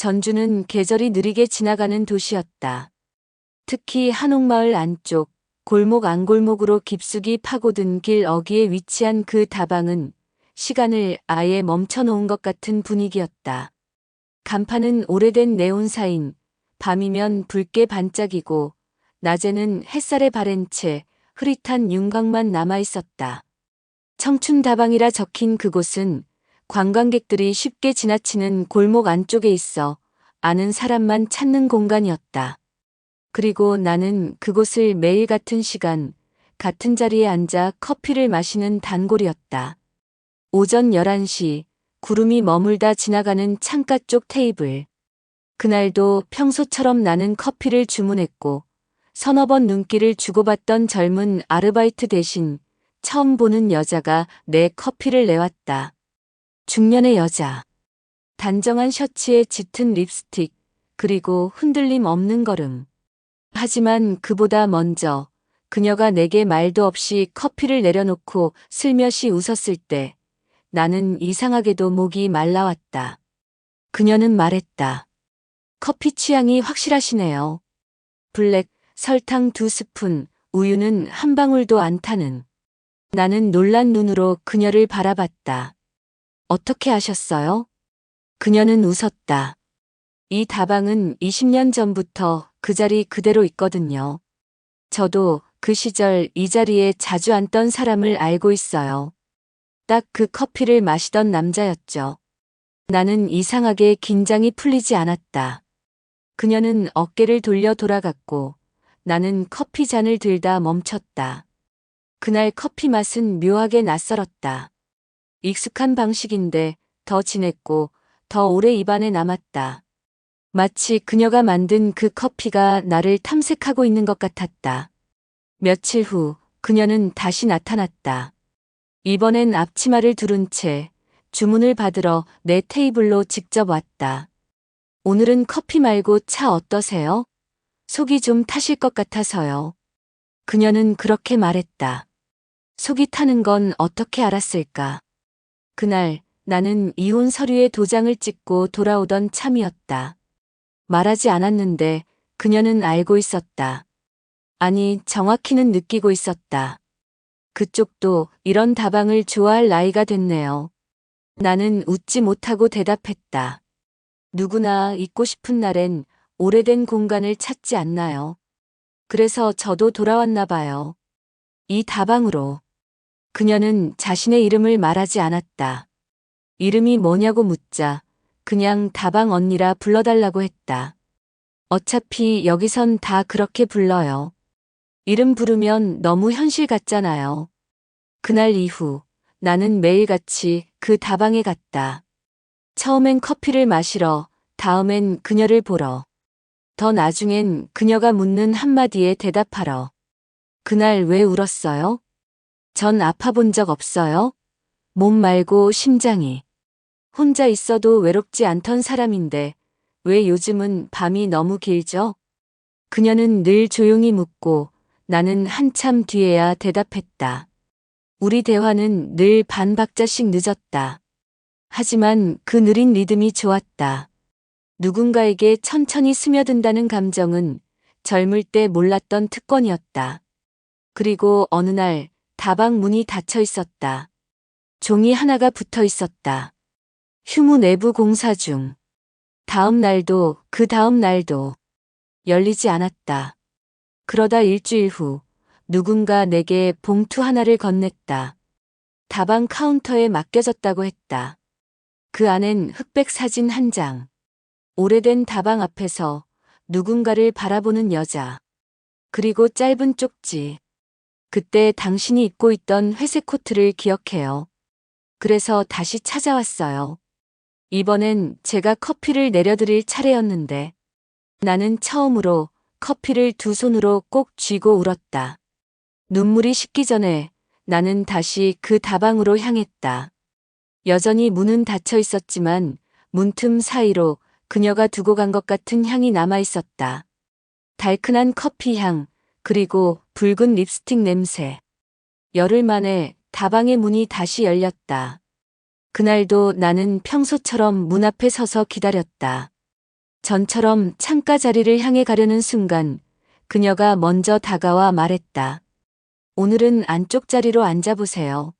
전주는 계절이 느리게 지나가는 도시였다. 특히 한옥마을 안쪽, 골목 안골목으로 깊숙이 파고든 길 어귀에 위치한 그 다방은 시간을 아예 멈춰놓은 것 같은 분위기였다. 간판은 오래된 네온사인, 밤이면 붉게 반짝이고 낮에는 햇살에 바랜 채 흐릿한 윤곽만 남아있었다. 청춘다방이라 적힌 그곳은 관광객들이 쉽게 지나치는 골목 안쪽에 있어 아는 사람만 찾는 공간이었다. 그리고 나는 그곳을 매일 같은 시간, 같은 자리에 앉아 커피를 마시는 단골이었다. 오전 11시, 구름이 머물다 지나가는 창가 쪽 테이블. 그날도 평소처럼 나는 커피를 주문했고, 서너 번 눈길을 주고받던 젊은 아르바이트 대신 처음 보는 여자가 내 커피를 내왔다. 중년의 여자. 단정한 셔츠에 짙은 립스틱, 그리고 흔들림 없는 걸음. 하지만 그보다 먼저 그녀가 내게 말도 없이 커피를 내려놓고 슬며시 웃었을 때 나는 이상하게도 목이 말라왔다. 그녀는 말했다. 커피 취향이 확실하시네요. 블랙, 설탕 2스푼, 우유는 한 방울도 안 타는. 나는 놀란 눈으로 그녀를 바라봤다. 어떻게 아셨어요? 그녀는 웃었다. 이 다방은 20년 전부터 그 자리 그대로 있거든요. 저도 그 시절 이 자리에 자주 앉던 사람을 알고 있어요. 딱 그 커피를 마시던 남자였죠. 나는 이상하게 긴장이 풀리지 않았다. 그녀는 어깨를 돌려 돌아갔고 나는 커피 잔을 들다 멈췄다. 그날 커피 맛은 묘하게 낯설었다. 익숙한 방식인데 더 진했고 더 오래 입안에 남았다. 마치 그녀가 만든 그 커피가 나를 탐색하고 있는 것 같았다. 며칠 후 그녀는 다시 나타났다. 이번엔 앞치마를 두른 채 주문을 받으러 내 테이블로 직접 왔다. 오늘은 커피 말고 차 어떠세요? 속이 좀 타실 것 같아서요. 그녀는 그렇게 말했다. 속이 타는 건 어떻게 알았을까? 그날 나는 이혼 서류에 도장을 찍고 돌아오던 참이었다. 말하지 않았는데 그녀는 알고 있었다. 아니, 정확히는 느끼고 있었다. 그쪽도 이런 다방을 좋아할 나이가 됐네요. 나는 웃지 못하고 대답했다. 누구나 있고 싶은 날엔 오래된 공간을 찾지 않나요? 그래서 저도 돌아왔나 봐요. 이 다방으로. 그녀는 자신의 이름을 말하지 않았다. 이름이 뭐냐고 묻자 그냥 다방 언니라 불러달라고 했다. 어차피 여기선 다 그렇게 불러요. 이름 부르면 너무 현실 같잖아요. 그날 이후 나는 매일같이 그 다방에 갔다. 처음엔 커피를 마시러, 다음엔 그녀를 보러, 더 나중엔 그녀가 묻는 한마디에 대답하러. 그날 왜 울었어요? 전 아파본 적 없어요? 몸 말고 심장이. 혼자 있어도 외롭지 않던 사람인데 왜 요즘은 밤이 너무 길죠? 그녀는 늘 조용히 묻고 나는 한참 뒤에야 대답했다. 우리 대화는 늘 반 박자씩 늦었다. 하지만 그 느린 리듬이 좋았다. 누군가에게 천천히 스며든다는 감정은 젊을 때 몰랐던 특권이었다. 그리고 어느 날 다방 문이 닫혀 있었다. 종이 하나가 붙어 있었다. 휴무 내부 공사 중. 다음 날도 그 다음 날도 열리지 않았다. 그러다 일주일 후 누군가 내게 봉투 하나를 건넸다. 다방 카운터에 맡겨졌다고 했다. 그 안엔 흑백 사진 한 장. 오래된 다방 앞에서 누군가를 바라보는 여자. 그리고 짧은 쪽지. 그때 당신이 입고 있던 회색 코트를 기억해요. 그래서 다시 찾아왔어요. 이번엔 제가 커피를 내려드릴 차례였는데 나는 처음으로 커피를 두 손으로 꼭 쥐고 울었다. 눈물이 식기 전에 나는 다시 그 다방으로 향했다. 여전히 문은 닫혀 있었지만 문틈 사이로 그녀가 두고 간 것 같은 향이 남아 있었다. 달큰한 커피 향, 그리고 붉은 립스틱 냄새. 열흘 만에 다방의 문이 다시 열렸다. 그날도 나는 평소처럼 문 앞에 서서 기다렸다. 전처럼 창가 자리를 향해 가려는 순간 그녀가 먼저 다가와 말했다. 오늘은 안쪽 자리로 앉아보세요.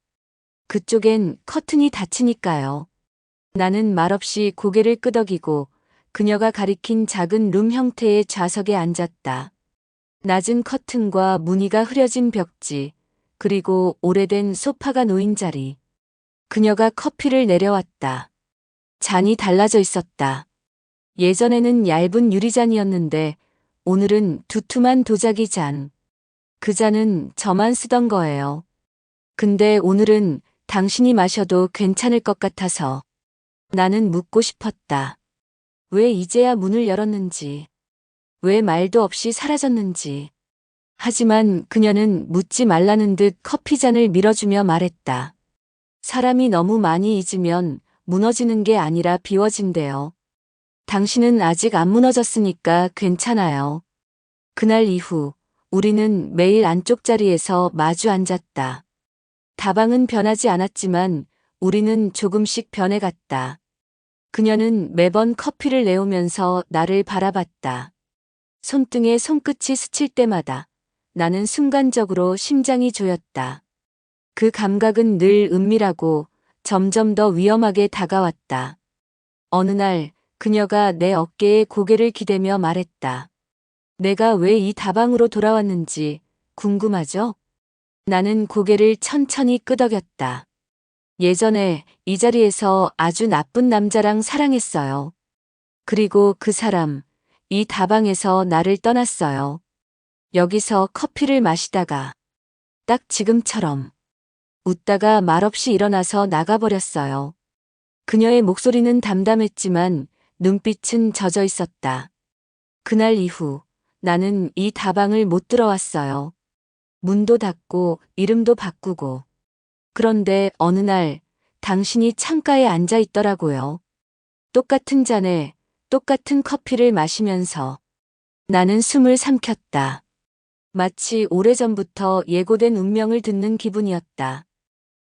그쪽엔 커튼이 닫히니까요. 나는 말없이 고개를 끄덕이고 그녀가 가리킨 작은 룸 형태의 좌석에 앉았다. 낮은 커튼과 무늬가 흐려진 벽지, 그리고 오래된 소파가 놓인 자리. 그녀가 커피를 내려왔다. 잔이 달라져 있었다. 예전에는 얇은 유리잔이었는데 오늘은 두툼한 도자기 잔. 그 잔은 저만 쓰던 거예요. 근데 오늘은 당신이 마셔도 괜찮을 것 같아서. 나는 묻고 싶었다. 왜 이제야 문을 열었는지. 왜 말도 없이 사라졌는지. 하지만 그녀는 묻지 말라는 듯 커피잔을 밀어주며 말했다. 사람이 너무 많이 잊으면 무너지는 게 아니라 비워진대요. 당신은 아직 안 무너졌으니까 괜찮아요. 그날 이후 우리는 매일 안쪽 자리에서 마주 앉았다. 다방은 변하지 않았지만 우리는 조금씩 변해갔다. 그녀는 매번 커피를 내오면서 나를 바라봤다. 손등에 손끝이 스칠 때마다 나는 순간적으로 심장이 조였다. 그 감각은 늘 은밀하고 점점 더 위험하게 다가왔다. 어느 날 그녀가 내 어깨에 고개를 기대며 말했다. 내가 왜 이 다방으로 돌아왔는지 궁금하죠? 나는 고개를 천천히 끄덕였다. 예전에 이 자리에서 아주 나쁜 남자랑 사랑했어요. 그리고 그 사람, 이 다방에서 나를 떠났어요. 여기서 커피를 마시다가, 딱 지금처럼, 웃다가 말없이 일어나서 나가버렸어요. 그녀의 목소리는 담담했지만 눈빛은 젖어 있었다. 그날 이후 나는 이 다방을 못 들어왔어요. 문도 닫고 이름도 바꾸고. 그런데 어느 날 당신이 창가에 앉아 있더라고요. 똑같은 잔에 똑같은 커피를 마시면서 나는 숨을 삼켰다. 마치 오래전부터 예고된 운명을 듣는 기분이었다.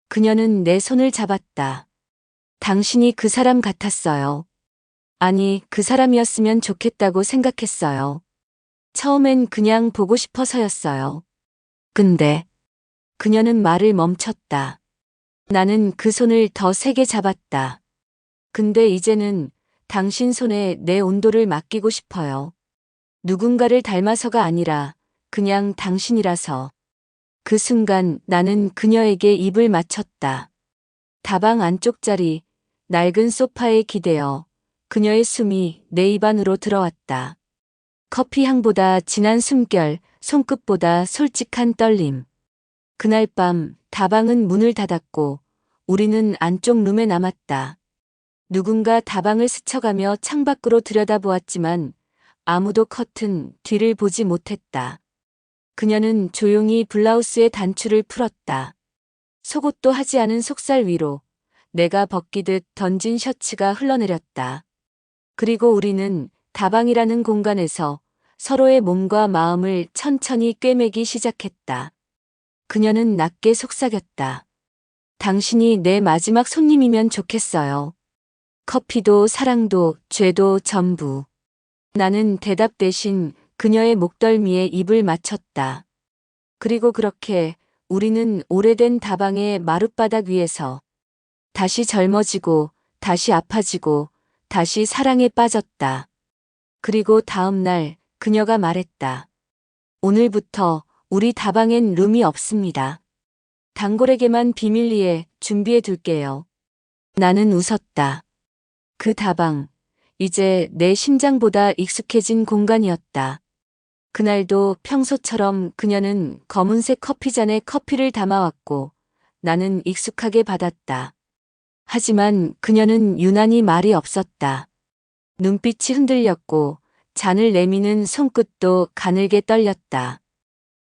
그녀는 내 손을 잡았다. 당신이 그 사람 같았어요. 아니, 그 사람이었으면 좋겠다고 생각했어요. 처음엔 그냥 보고 싶어서였어요. 근데 그녀는 말을 멈췄다. 나는 그 손을 더 세게 잡았다. 근데 이제는 당신 손에 내 온도를 맡기고 싶어요. 누군가를 닮아서가 아니라 그냥 당신이라서. 그 순간 나는 그녀에게 입을 맞췄다. 다방 안쪽 자리, 낡은 소파에 기대어 그녀의 숨이 내 입 안으로 들어왔다. 커피 향보다 진한 숨결, 손끝보다 솔직한 떨림. 그날 밤 다방은 문을 닫았고 우리는 안쪽 룸에 남았다. 누군가 다방을 스쳐가며 창밖으로 들여다보았지만 아무도 커튼 뒤를 보지 못했다. 그녀는 조용히 블라우스의 단추를 풀었다. 속옷도 하지 않은 속살 위로 내가 벗기듯 던진 셔츠가 흘러내렸다. 그리고 우리는 다방이라는 공간에서 서로의 몸과 마음을 천천히 꿰매기 시작했다. 그녀는 낮게 속삭였다. 당신이 내 마지막 손님이면 좋겠어요. 커피도 사랑도 죄도 전부. 나는 대답 대신 그녀의 목덜미에 입을 맞췄다. 그리고 그렇게 우리는 오래된 다방의 마룻바닥 위에서 다시 젊어지고 다시 아파지고 다시 사랑에 빠졌다. 그리고 다음 날 그녀가 말했다. 오늘부터 우리 다방엔 룸이 없습니다. 단골에게만 비밀리에 준비해 둘게요. 나는 웃었다. 그 다방, 이제 내 심장보다 익숙해진 공간이었다. 그날도 평소처럼 그녀는 검은색 커피잔에 커피를 담아왔고 나는 익숙하게 받았다. 하지만 그녀는 유난히 말이 없었다. 눈빛이 흔들렸고 잔을 내미는 손끝도 가늘게 떨렸다.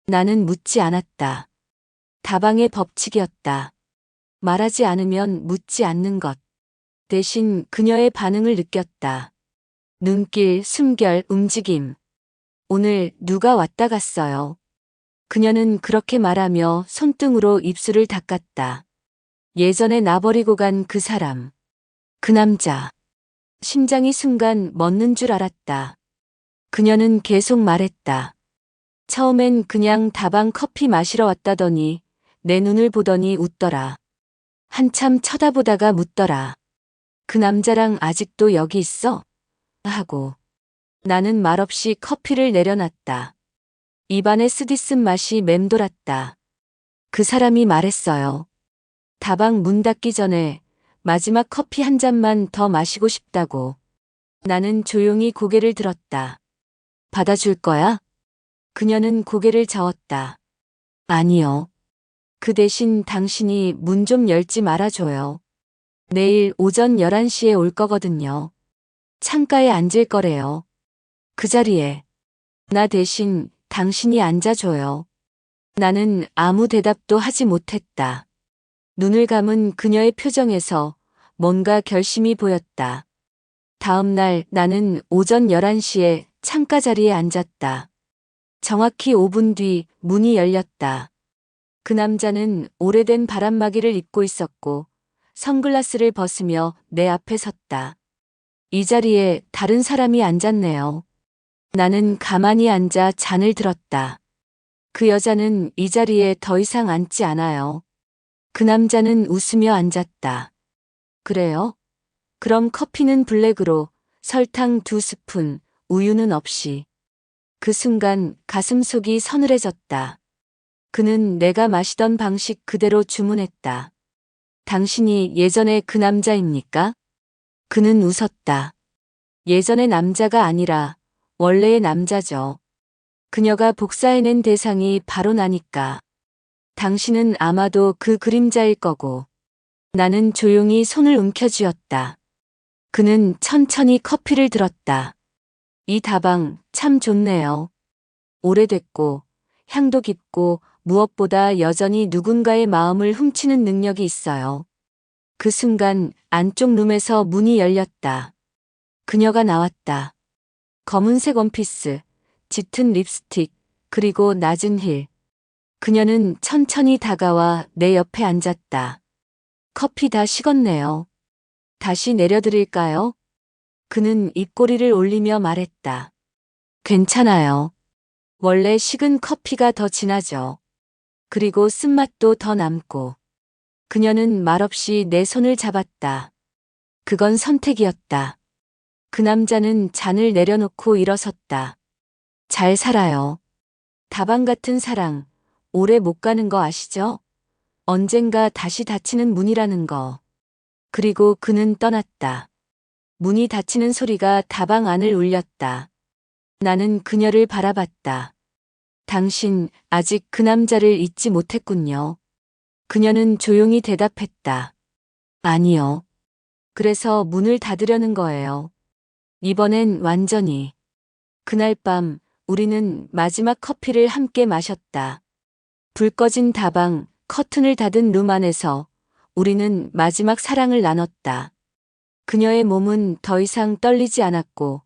나는 묻지 않았다. 다방의 법칙이었다. 말하지 않으면 묻지 않는 것. 대신 그녀의 반응을 느꼈다. 눈길, 숨결, 움직임. 오늘 누가 왔다 갔어요. 그녀는 그렇게 말하며 손등으로 입술을 닦았다. 예전에 나버리고 간 그 사람. 그 남자. 심장이 순간 멎는 줄 알았다. 그녀는 계속 말했다. 처음엔 그냥 다방 커피 마시러 왔다더니 내 눈을 보더니 웃더라. 한참 쳐다보다가 묻더라. 그 남자랑 아직도 여기 있어? 하고. 나는 말없이 커피를 내려놨다. 입안에 쓰디쓴 맛이 맴돌았다. 그 사람이 말했어요. 다방 문 닫기 전에 마지막 커피 한 잔만 더 마시고 싶다고. 나는 조용히 고개를 들었다. 받아줄 거야? 그녀는 고개를 저었다. 아니요. 그 대신 당신이 문 좀 열지 말아줘요. 내일 오전 11시에 올 거거든요. 창가에 앉을 거래요. 그 자리에. 나 대신 당신이 앉아줘요. 나는 아무 대답도 하지 못했다. 눈을 감은 그녀의 표정에서 뭔가 결심이 보였다. 다음 날 나는 오전 11시에 창가 자리에 앉았다. 정확히 5분 뒤 문이 열렸다. 그 남자는 오래된 바람막이를 입고 있었고 선글라스를 벗으며 내 앞에 섰다. 이 자리에 다른 사람이 앉았네요. 나는 가만히 앉아 잔을 들었다. 그 여자는 이 자리에 더 이상 앉지 않아요. 그 남자는 웃으며 앉았다. 그래요? 그럼 커피는 블랙으로, 설탕 2스푼, 우유는 없이. 그 순간 가슴속이 서늘해졌다. 그는 내가 마시던 방식 그대로 주문했다. 당신이 예전에 그 남자입니까? 그는 웃었다. 예전의 남자가 아니라 원래의 남자죠. 그녀가 복사해낸 대상이 바로 나니까. 당신은 아마도 그 그림자일 거고. 나는 조용히 손을 움켜쥐었다. 그는 천천히 커피를 들었다. 이 다방 참 좋네요. 오래됐고 향도 깊고 무엇보다 여전히 누군가의 마음을 훔치는 능력이 있어요. 그 순간 안쪽 룸에서 문이 열렸다. 그녀가 나왔다. 검은색 원피스, 짙은 립스틱, 그리고 낮은 힐. 그녀는 천천히 다가와 내 옆에 앉았다. 커피 다 식었네요. 다시 내려드릴까요? 그는 입꼬리를 올리며 말했다. 괜찮아요. 원래 식은 커피가 더 진하죠. 그리고 쓴맛도 더 남고. 그녀는 말없이 내 손을 잡았다. 그건 선택이었다. 그 남자는 잔을 내려놓고 일어섰다. 잘 살아요. 다방 같은 사랑, 오래 못 가는 거 아시죠? 언젠가 다시 닫히는 문이라는 거. 그리고 그는 떠났다. 문이 닫히는 소리가 다방 안을 울렸다. 나는 그녀를 바라봤다. 당신 아직 그 남자를 잊지 못했군요. 그녀는 조용히 대답했다. 아니요. 그래서 문을 닫으려는 거예요. 이번엔 완전히. 그날 밤 우리는 마지막 커피를 함께 마셨다. 불 꺼진 다방, 커튼을 닫은 룸 안에서 우리는 마지막 사랑을 나눴다. 그녀의 몸은 더 이상 떨리지 않았고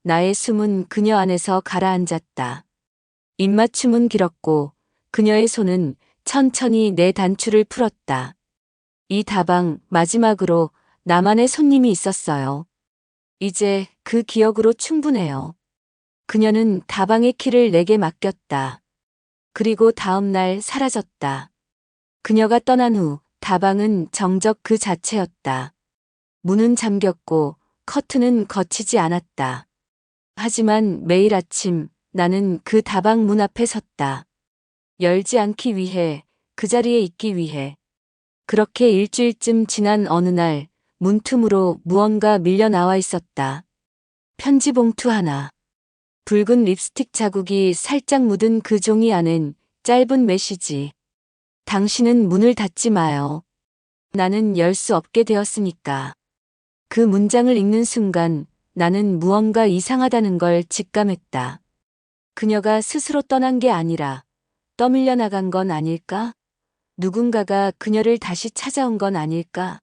나의 숨은 그녀 안에서 가라앉았다. 입맞춤은 길었고 그녀의 손은 천천히 내 단추를 풀었다. 이 다방 마지막으로 나만의 손님이 있었어요. 이제 그 기억으로 충분해요. 그녀는 다방의 키를 내게 맡겼다. 그리고 다음 날 사라졌다. 그녀가 떠난 후 다방은 정적 그 자체였다. 문은 잠겼고 커튼은 거치지 않았다. 하지만 매일 아침 나는 그 다방 문 앞에 섰다. 열지 않기 위해, 그 자리에 있기 위해. 그렇게 일주일쯤 지난 어느 날 문틈으로 무언가 밀려 나와 있었다. 편지 봉투 하나. 붉은 립스틱 자국이 살짝 묻은 그 종이 안엔 짧은 메시지. 당신은 문을 닫지 마요. 나는 열 수 없게 되었으니까. 그 문장을 읽는 순간 나는 무언가 이상하다는 걸 직감했다. 그녀가 스스로 떠난 게 아니라 떠밀려 나간 건 아닐까? 누군가가 그녀를 다시 찾아온 건 아닐까?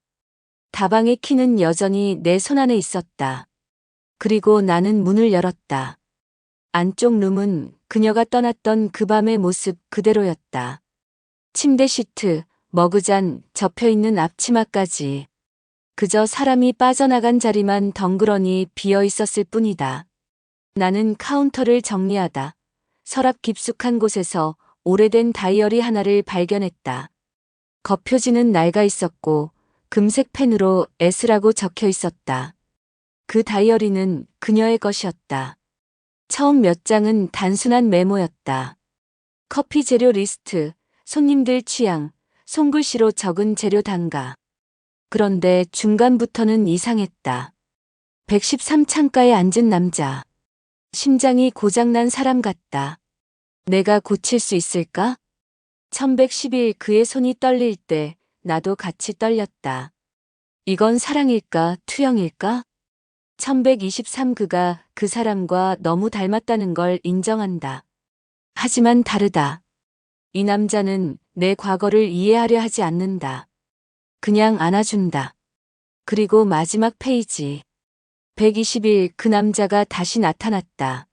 다방의 키는 여전히 내 손 안에 있었다. 그리고 나는 문을 열었다. 안쪽 룸은 그녀가 떠났던 그 밤의 모습 그대로였다. 침대 시트, 머그잔, 접혀있는 앞치마까지. 그저 사람이 빠져나간 자리만 덩그러니 비어 있었을 뿐이다. 나는 카운터를 정리하다 서랍 깊숙한 곳에서 오래된 다이어리 하나를 발견했다. 겉표지는 낡아 있었고 금색 펜으로 S라고 적혀 있었다. 그 다이어리는 그녀의 것이었다. 처음 몇 장은 단순한 메모였다. 커피 재료 리스트, 손님들 취향, 손글씨로 적은 재료 단가. 그런데 중간부터는 이상했다. 113창가에 앉은 남자. 심장이 고장난 사람 같다. 내가 고칠 수 있을까? 1111 그의 손이 떨릴 때 나도 같이 떨렸다. 이건 사랑일까, 투영일까? 1123 그가 그 사람과 너무 닮았다는 걸 인정한다. 하지만 다르다. 이 남자는 내 과거를 이해하려 하지 않는다. 그냥 안아준다. 그리고 마지막 페이지. 120일 그 남자가 다시 나타났다.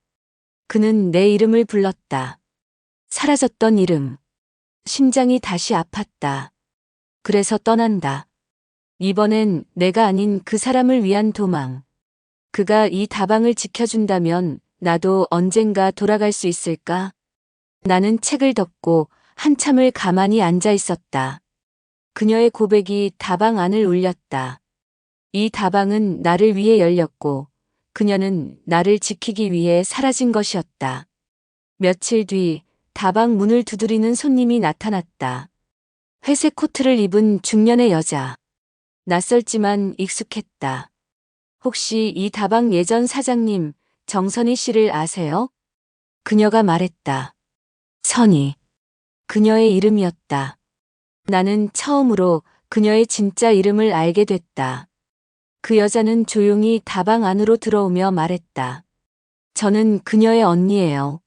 그는 내 이름을 불렀다. 사라졌던 이름. 심장이 다시 아팠다. 그래서 떠난다. 이번엔 내가 아닌 그 사람을 위한 도망. 그가 이 다방을 지켜준다면 나도 언젠가 돌아갈 수 있을까? 나는 책을 덮고 한참을 가만히 앉아 있었다. 그녀의 고백이 다방 안을 울렸다. 이 다방은 나를 위해 열렸고 그녀는 나를 지키기 위해 사라진 것이었다. 며칠 뒤 다방 문을 두드리는 손님이 나타났다. 회색 코트를 입은 중년의 여자. 낯설지만 익숙했다. 혹시 이 다방 예전 사장님 정선희 씨를 아세요? 그녀가 말했다. 선희. 그녀의 이름이었다. 나는 처음으로 그녀의 진짜 이름을 알게 됐다. 그 여자는 조용히 다방 안으로 들어오며 말했다. 저는 그녀의 언니예요.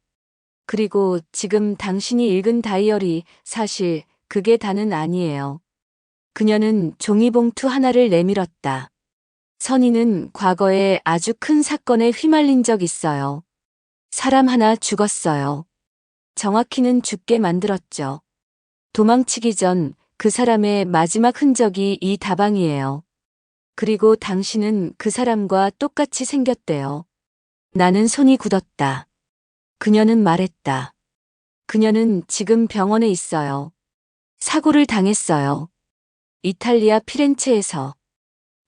그리고 지금 당신이 읽은 다이어리 사실 그게 다는 아니에요. 그녀는 종이봉투 하나를 내밀었다. 선희는 과거에 아주 큰 사건에 휘말린 적 있어요. 사람 하나 죽었어요. 정확히는 죽게 만들었죠. 도망치기 전 그 사람의 마지막 흔적이 이 다방이에요. 그리고 당신은 그 사람과 똑같이 생겼대요. 나는 손이 굳었다. 그녀는 말했다. 그녀는 지금 병원에 있어요. 사고를 당했어요. 이탈리아 피렌체에서.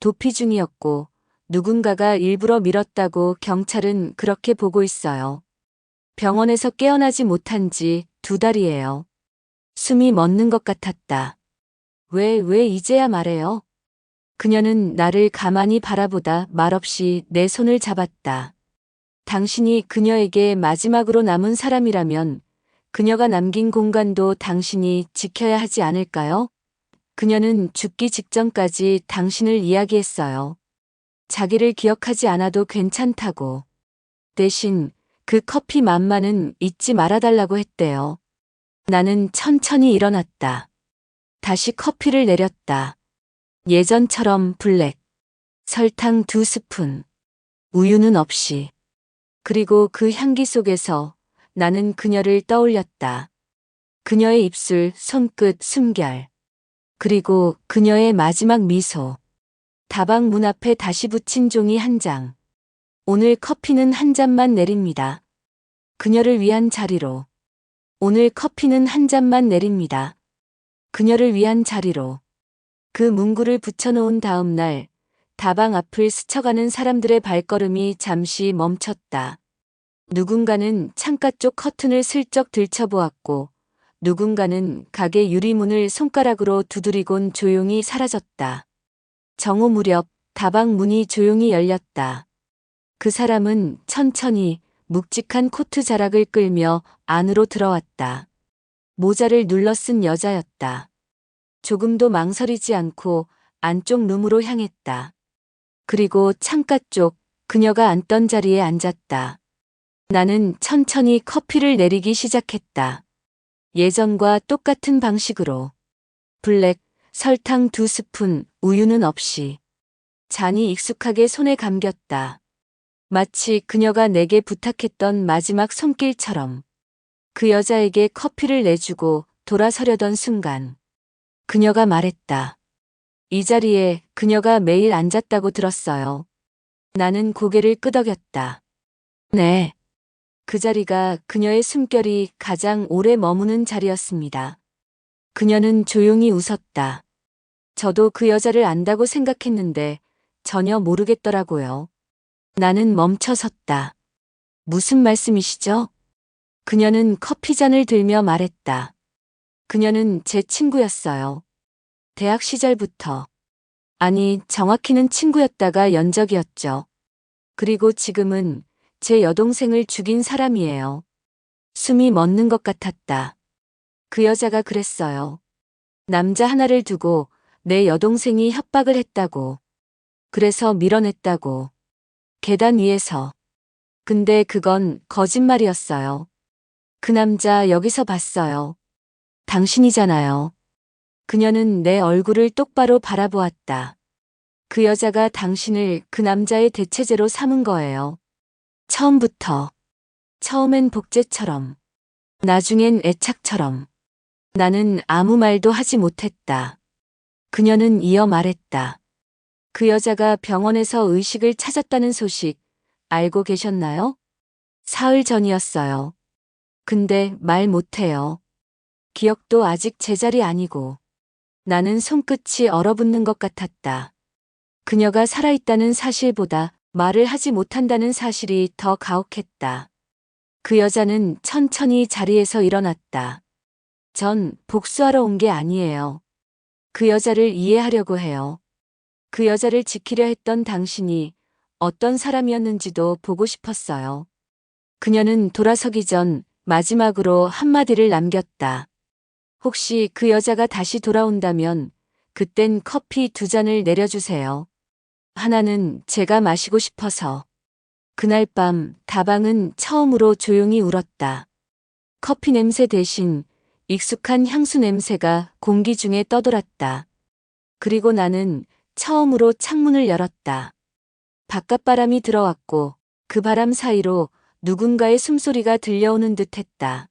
도피 중이었고 누군가가 일부러 밀었다고 경찰은 그렇게 보고 있어요. 병원에서 깨어나지 못한 지 2달이에요. 숨이 멎는 것 같았다. 왜 이제야 말해요? 그녀는 나를 가만히 바라보다 말없이 내 손을 잡았다. 당신이 그녀에게 마지막으로 남은 사람이라면 그녀가 남긴 공간도 당신이 지켜야 하지 않을까요? 그녀는 죽기 직전까지 당신을 이야기했어요. 자기를 기억하지 않아도 괜찮다고. 대신 그 커피 맛만은 잊지 말아달라고 했대요. 나는 천천히 일어났다. 다시 커피를 내렸다. 예전처럼 블랙. 설탕 2스푼. 우유는 없이. 그리고 그 향기 속에서 나는 그녀를 떠올렸다. 그녀의 입술, 손끝, 숨결. 그리고 그녀의 마지막 미소. 다방 문 앞에 다시 붙인 종이 한 장. 오늘 커피는 한 잔만 내립니다. 그녀를 위한 자리로. 오늘 커피는 한 잔만 내립니다. 그녀를 위한 자리로. 그 문구를 붙여놓은 다음 날 다방 앞을 스쳐가는 사람들의 발걸음이 잠시 멈췄다. 누군가는 창가 쪽 커튼을 슬쩍 들춰보았고 누군가는 가게 유리문을 손가락으로 두드리곤 조용히 사라졌다. 정오 무렵 다방 문이 조용히 열렸다. 그 사람은 천천히 묵직한 코트 자락을 끌며 안으로 들어왔다. 모자를 눌러 쓴 여자였다. 조금도 망설이지 않고 안쪽 룸으로 향했다. 그리고 창가 쪽 그녀가 앉던 자리에 앉았다. 나는 천천히 커피를 내리기 시작했다. 예전과 똑같은 방식으로. 블랙, 설탕 2스푼, 우유는 없이. 잔이 익숙하게 손에 감겼다. 마치 그녀가 내게 부탁했던 마지막 손길처럼. 그 여자에게 커피를 내주고 돌아서려던 순간. 그녀가 말했다. 이 자리에 그녀가 매일 앉았다고 들었어요. 나는 고개를 끄덕였다. 네. 그 자리가 그녀의 숨결이 가장 오래 머무는 자리였습니다. 그녀는 조용히 웃었다. 저도 그 여자를 안다고 생각했는데 전혀 모르겠더라고요. 나는 멈춰 섰다. 무슨 말씀이시죠? 그녀는 커피잔을 들며 말했다. 그녀는 제 친구였어요. 대학 시절부터. 아니, 정확히는 친구였다가 연적이었죠. 그리고 지금은 제 여동생을 죽인 사람이에요. 숨이 멎는 것 같았다. 그 여자가 그랬어요. 남자 하나를 두고 내 여동생이 협박을 했다고. 그래서 밀어냈다고. 계단 위에서. 근데 그건 거짓말이었어요. 그 남자 여기서 봤어요. 당신이잖아요. 그녀는 내 얼굴을 똑바로 바라보았다. 그 여자가 당신을 그 남자의 대체제로 삼은 거예요. 처음부터. 처음엔 복제처럼. 나중엔 애착처럼. 나는 아무 말도 하지 못했다. 그녀는 이어 말했다. 그 여자가 병원에서 의식을 찾았다는 소식 알고 계셨나요? 사흘 전이었어요. 근데 말 못해요. 기억도 아직 제자리 아니고. 나는 손끝이 얼어붙는 것 같았다. 그녀가 살아있다는 사실보다 말을 하지 못한다는 사실이 더 가혹했다. 그 여자는 천천히 자리에서 일어났다. 전 복수하러 온 게 아니에요. 그 여자를 이해하려고 해요. 그 여자를 지키려 했던 당신이 어떤 사람이었는지도 보고 싶었어요. 그녀는 돌아서기 전 마지막으로 한마디를 남겼다. 혹시 그 여자가 다시 돌아온다면 그땐 커피 2잔을 내려주세요. 하나는 제가 마시고 싶어서. 그날 밤 다방은 처음으로 조용히 울었다. 커피 냄새 대신 익숙한 향수 냄새가 공기 중에 떠돌았다. 그리고 나는 처음으로 창문을 열었다. 바깥바람이 들어왔고 그 바람 사이로 누군가의 숨소리가 들려오는 듯했다.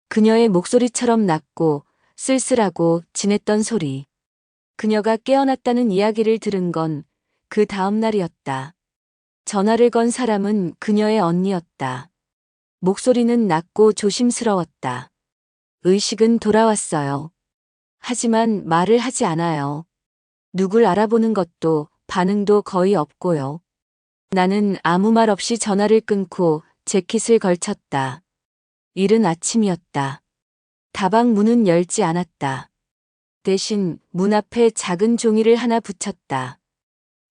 그녀의 목소리처럼 낮고 쓸쓸하고 진했던 소리. 그녀가 깨어났다는 이야기를 들은 건 그 다음 날이었다. 전화를 건 사람은 그녀의 언니였다. 목소리는 낮고 조심스러웠다. 의식은 돌아왔어요. 하지만 말을 하지 않아요. 누굴 알아보는 것도 반응도 거의 없고요. 나는 아무 말 없이 전화를 끊고 재킷을 걸쳤다. 이른 아침이었다. 다방 문은 열지 않았다. 대신 문 앞에 작은 종이를 하나 붙였다.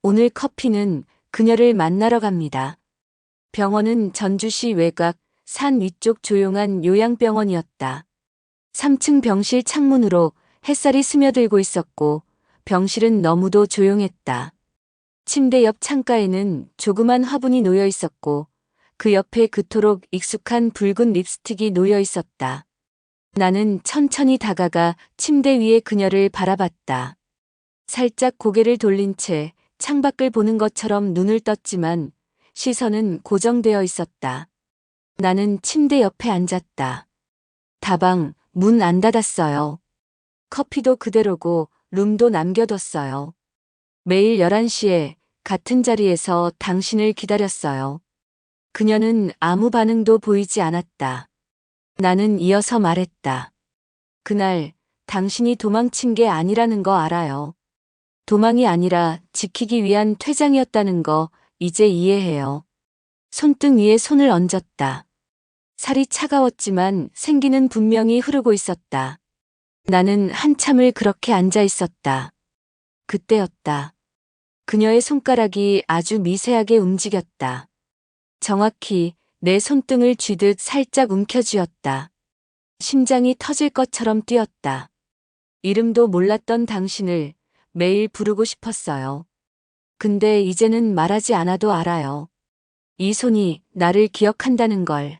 오늘 커피는 그녀를 만나러 갑니다. 병원은 전주시 외곽 산 위쪽 조용한 요양병원이었다. 3층 병실 창문으로 햇살이 스며들고 있었고 병실은 너무도 조용했다. 침대 옆 창가에는 조그만 화분이 놓여 있었고 그 옆에 그토록 익숙한 붉은 립스틱이 놓여 있었다. 나는 천천히 다가가 침대 위에 그녀를 바라봤다. 살짝 고개를 돌린 채 창밖을 보는 것처럼 눈을 떴지만 시선은 고정되어 있었다. 나는 침대 옆에 앉았다. 다방 문 안 닫았어요. 커피도 그대로고 룸도 남겨뒀어요. 매일 11시에 같은 자리에서 당신을 기다렸어요. 그녀는 아무 반응도 보이지 않았다. 나는 이어서 말했다. 그날 당신이 도망친 게 아니라는 거 알아요. 도망이 아니라 지키기 위한 퇴장이었다는 거 이제 이해해요. 손등 위에 손을 얹었다. 살이 차가웠지만 생기는 분명히 흐르고 있었다. 나는 한참을 그렇게 앉아 있었다. 그때였다. 그녀의 손가락이 아주 미세하게 움직였다. 정확히 내 손등을 쥐듯 살짝 움켜쥐었다. 심장이 터질 것처럼 뛰었다. 이름도 몰랐던 당신을 매일 부르고 싶었어요. 근데 이제는 말하지 않아도 알아요. 이 손이 나를 기억한다는 걸.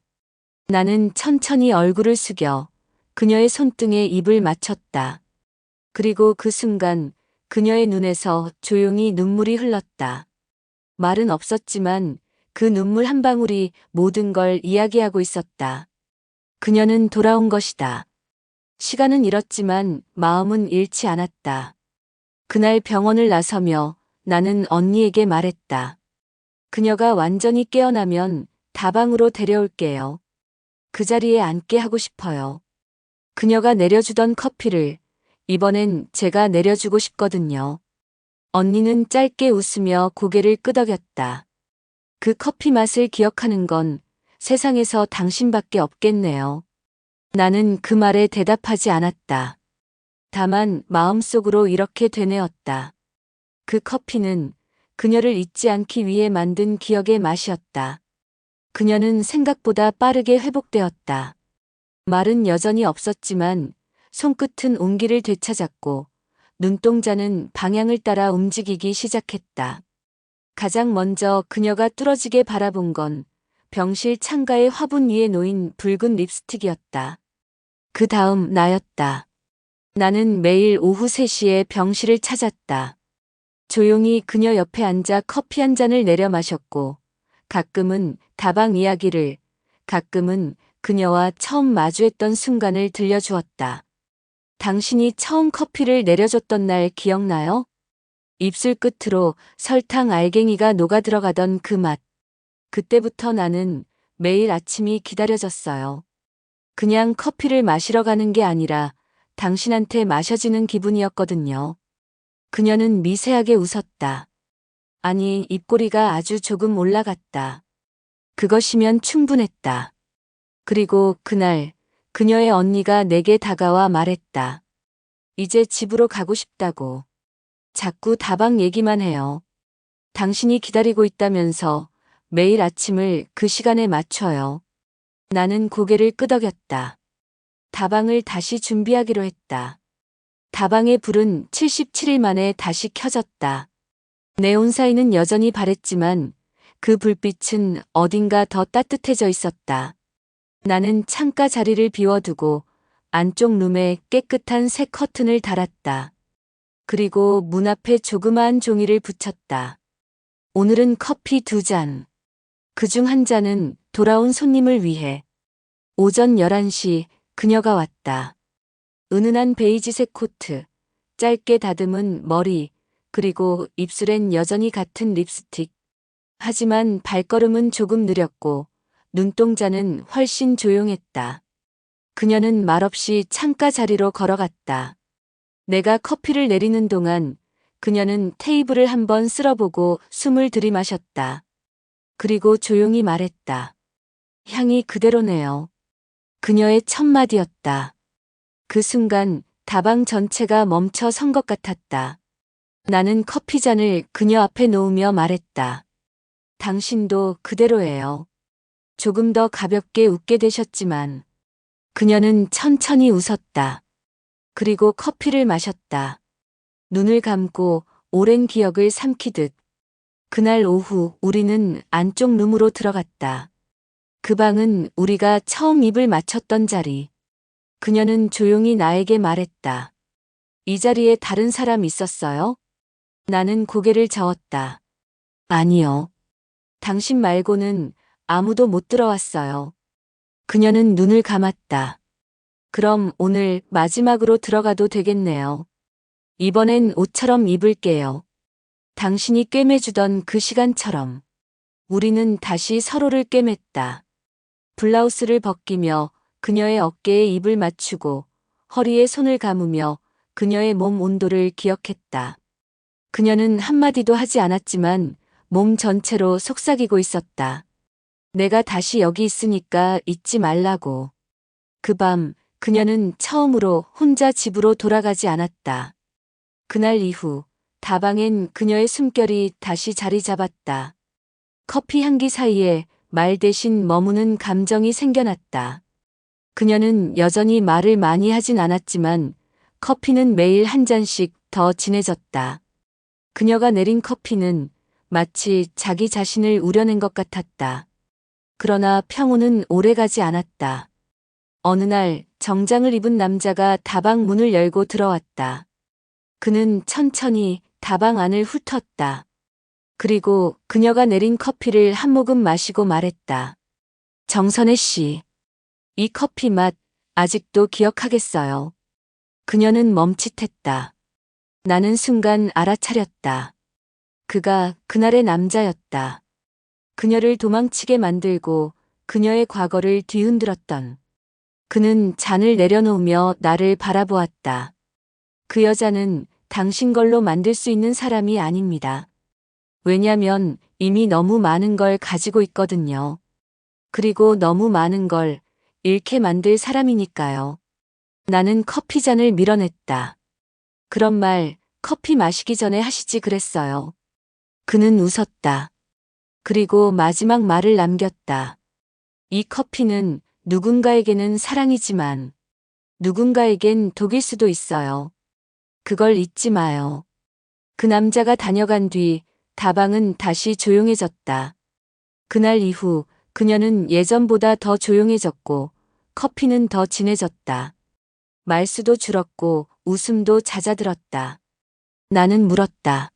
나는 천천히 얼굴을 숙여 그녀의 손등에 입을 맞췄다. 그리고 그 순간 그녀의 눈에서 조용히 눈물이 흘렀다. 말은 없었지만 그 눈물 한 방울이 모든 걸 이야기하고 있었다. 그녀는 돌아온 것이다. 시간은 잃었지만 마음은 잃지 않았다. 그날 병원을 나서며 나는 언니에게 말했다. 그녀가 완전히 깨어나면 다방으로 데려올게요. 그 자리에 앉게 하고 싶어요. 그녀가 내려주던 커피를 이번엔 제가 내려주고 싶거든요. 언니는 짧게 웃으며 고개를 끄덕였다. 그 커피 맛을 기억하는 건 세상에서 당신밖에 없겠네요. 나는 그 말에 대답하지 않았다. 다만 마음속으로 이렇게 되뇌었다. 그 커피는 그녀를 잊지 않기 위해 만든 기억의 맛이었다. 그녀는 생각보다 빠르게 회복되었다. 말은 여전히 없었지만 손끝은 온기를 되찾았고 눈동자는 방향을 따라 움직이기 시작했다. 가장 먼저 그녀가 뚫어지게 바라본 건 병실 창가의 화분 위에 놓인 붉은 립스틱이었다. 그 다음 나였다. 나는 매일 오후 3시에 병실을 찾았다. 조용히 그녀 옆에 앉아 커피 한 잔을 내려 마셨고 가끔은 다방 이야기를, 가끔은 그녀와 처음 마주했던 순간을 들려주었다. 당신이 처음 커피를 내려줬던 날 기억나요? 입술 끝으로 설탕 알갱이가 녹아들어가던 그 맛. 그때부터 나는 매일 아침이 기다려졌어요. 그냥 커피를 마시러 가는 게 아니라 당신한테 마셔지는 기분이었거든요. 그녀는 미세하게 웃었다. 아니, 입꼬리가 아주 조금 올라갔다. 그것이면 충분했다. 그리고 그날 그녀의 언니가 내게 다가와 말했다. 이제 집으로 가고 싶다고. 자꾸 다방 얘기만 해요. 당신이 기다리고 있다면서 매일 아침을 그 시간에 맞춰요. 나는 고개를 끄덕였다. 다방을 다시 준비하기로 했다. 다방의 불은 77일 만에 다시 켜졌다. 네온사인은 여전히 바랬지만 그 불빛은 어딘가 더 따뜻해져 있었다. 나는 창가 자리를 비워두고 안쪽 룸에 깨끗한 새 커튼을 달았다. 그리고 문 앞에 조그마한 종이를 붙였다. 오늘은 커피 2잔. 그중 한 잔은 돌아온 손님을 위해. 오전 11시 그녀가 왔다. 은은한 베이지색 코트, 짧게 다듬은 머리, 그리고 입술엔 여전히 같은 립스틱. 하지만 발걸음은 조금 느렸고 눈동자는 훨씬 조용했다. 그녀는 말없이 창가 자리로 걸어갔다. 내가 커피를 내리는 동안 그녀는 테이블을 한번 쓸어보고 숨을 들이마셨다. 그리고 조용히 말했다. 향이 그대로네요. 그녀의 첫 마디였다. 그 순간 다방 전체가 멈춰 선 것 같았다. 나는 커피잔을 그녀 앞에 놓으며 말했다. 당신도 그대로예요. 조금 더 가볍게 웃게 되셨지만 그녀는 천천히 웃었다. 그리고 커피를 마셨다. 눈을 감고 오랜 기억을 삼키듯. 그날 오후 우리는 안쪽 룸으로 들어갔다. 그 방은 우리가 처음 입을 맞췄던 자리. 그녀는 조용히 나에게 말했다. 이 자리에 다른 사람 있었어요? 나는 고개를 저었다. 아니요. 당신 말고는 아무도 못 들어왔어요. 그녀는 눈을 감았다. 그럼 오늘 마지막으로 들어가도 되겠네요. 이번엔 옷처럼 입을게요. 당신이 꿰매주던 그 시간처럼. 우리는 다시 서로를 꿰맸다. 블라우스를 벗기며 그녀의 어깨에 입을 맞추고 허리에 손을 감으며 그녀의 몸 온도를 기억했다. 그녀는 한마디도 하지 않았지만 몸 전체로 속삭이고 있었다. 내가 다시 여기 있으니까 잊지 말라고. 그 밤 그녀는 처음으로 혼자 집으로 돌아가지 않았다. 그날 이후 다방엔 그녀의 숨결이 다시 자리 잡았다. 커피 향기 사이에 말 대신 머무는 감정이 생겨났다. 그녀는 여전히 말을 많이 하진 않았지만 커피는 매일 한 잔씩 더 진해졌다. 그녀가 내린 커피는 마치 자기 자신을 우려낸 것 같았다. 그러나 평온은 오래가지 않았다. 어느 날 정장을 입은 남자가 다방 문을 열고 들어왔다. 그는 천천히 다방 안을 훑었다. 그리고 그녀가 내린 커피를 한 모금 마시고 말했다. 정선혜 씨, 이 커피 맛 아직도 기억하겠어요. 그녀는 멈칫했다. 나는 순간 알아차렸다. 그가 그날의 남자였다. 그녀를 도망치게 만들고 그녀의 과거를 뒤흔들었던. 그는 잔을 내려놓으며 나를 바라보았다. 그 여자는 당신 걸로 만들 수 있는 사람이 아닙니다. 왜냐면 이미 너무 많은 걸 가지고 있거든요. 그리고 너무 많은 걸 잃게 만들 사람이니까요. 나는 커피잔을 밀어냈다. 그런 말 커피 마시기 전에 하시지 그랬어요. 그는 웃었다. 그리고 마지막 말을 남겼다. 이 커피는 누군가에게는 사랑이지만 누군가에겐 독일 수도 있어요. 그걸 잊지 마요. 그 남자가 다녀간 뒤 다방은 다시 조용해졌다. 그날 이후 그녀는 예전보다 더 조용해졌고 커피는 더 진해졌다. 말수도 줄었고 웃음도 잦아들었다. 나는 물었다.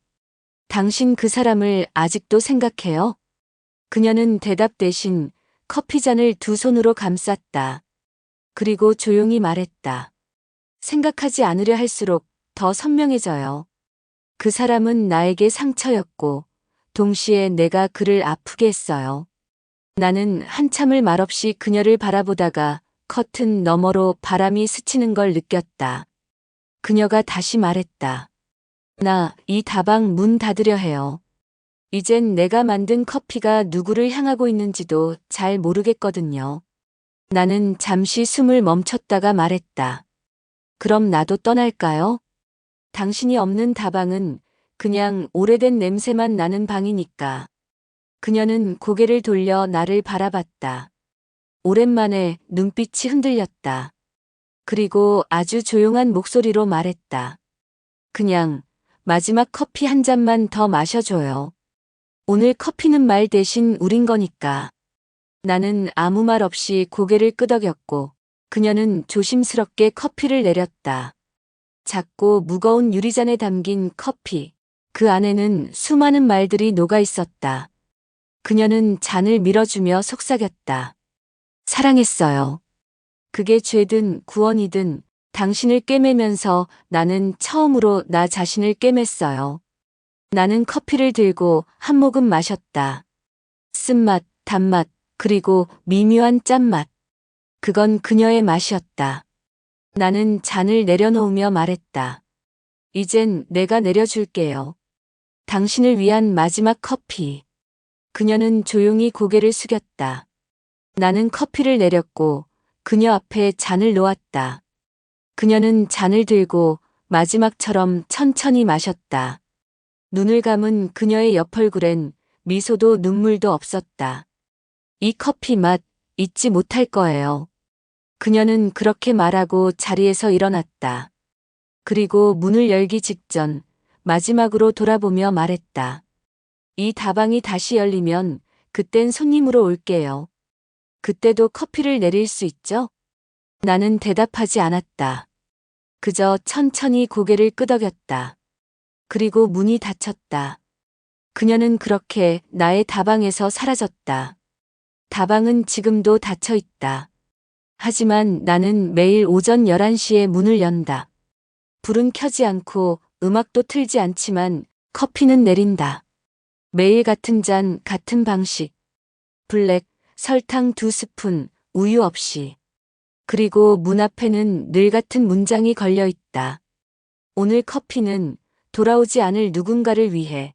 당신 그 사람을 아직도 생각해요? 그녀는 대답 대신 커피잔을 두 손으로 감쌌다. 그리고 조용히 말했다. 생각하지 않으려 할수록 더 선명해져요. 그 사람은 나에게 상처였고 동시에 내가 그를 아프게 했어요. 나는 한참을 말없이 그녀를 바라보다가 커튼 너머로 바람이 스치는 걸 느꼈다. 그녀가 다시 말했다. 나 이 다방 문 닫으려 해요. 이젠 내가 만든 커피가 누구를 향하고 있는지도 잘 모르겠거든요. 나는 잠시 숨을 멈췄다가 말했다. 그럼 나도 떠날까요? 당신이 없는 다방은 그냥 오래된 냄새만 나는 방이니까. 그녀는 고개를 돌려 나를 바라봤다. 오랜만에 눈빛이 흔들렸다. 그리고 아주 조용한 목소리로 말했다. 그냥 마지막 커피 한 잔만 더 마셔줘요. 오늘 커피는 말 대신 우린 거니까. 나는 아무 말 없이 고개를 끄덕였고 그녀는 조심스럽게 커피를 내렸다. 작고 무거운 유리잔에 담긴 커피. 그 안에는 수많은 말들이 녹아 있었다. 그녀는 잔을 밀어주며 속삭였다. 사랑했어요. 그게 죄든 구원이든 당신을 꿰매면서 나는 처음으로 나 자신을 꿰맸어요. 나는 커피를 들고 한 모금 마셨다. 쓴맛, 단맛, 그리고 미묘한 짠맛. 그건 그녀의 맛이었다. 나는 잔을 내려놓으며 말했다. 이젠 내가 내려줄게요. 당신을 위한 마지막 커피. 그녀는 조용히 고개를 숙였다. 나는 커피를 내렸고 그녀 앞에 잔을 놓았다. 그녀는 잔을 들고 마지막처럼 천천히 마셨다. 눈을 감은 그녀의 옆얼굴엔 미소도 눈물도 없었다. 이 커피 맛 잊지 못할 거예요. 그녀는 그렇게 말하고 자리에서 일어났다. 그리고 문을 열기 직전 마지막으로 돌아보며 말했다. 이 다방이 다시 열리면 그땐 손님으로 올게요. 그때도 커피를 내릴 수 있죠? 나는 대답하지 않았다. 그저 천천히 고개를 끄덕였다. 그리고 문이 닫혔다. 그녀는 그렇게 나의 다방에서 사라졌다. 다방은 지금도 닫혀 있다. 하지만 나는 매일 오전 11시에 문을 연다. 불은 켜지 않고 음악도 틀지 않지만 커피는 내린다. 매일 같은 잔, 같은 방식. 블랙, 설탕 2스푼, 우유 없이. 그리고 문 앞에는 늘 같은 문장이 걸려 있다. 오늘 커피는 돌아오지 않을 누군가를 위해.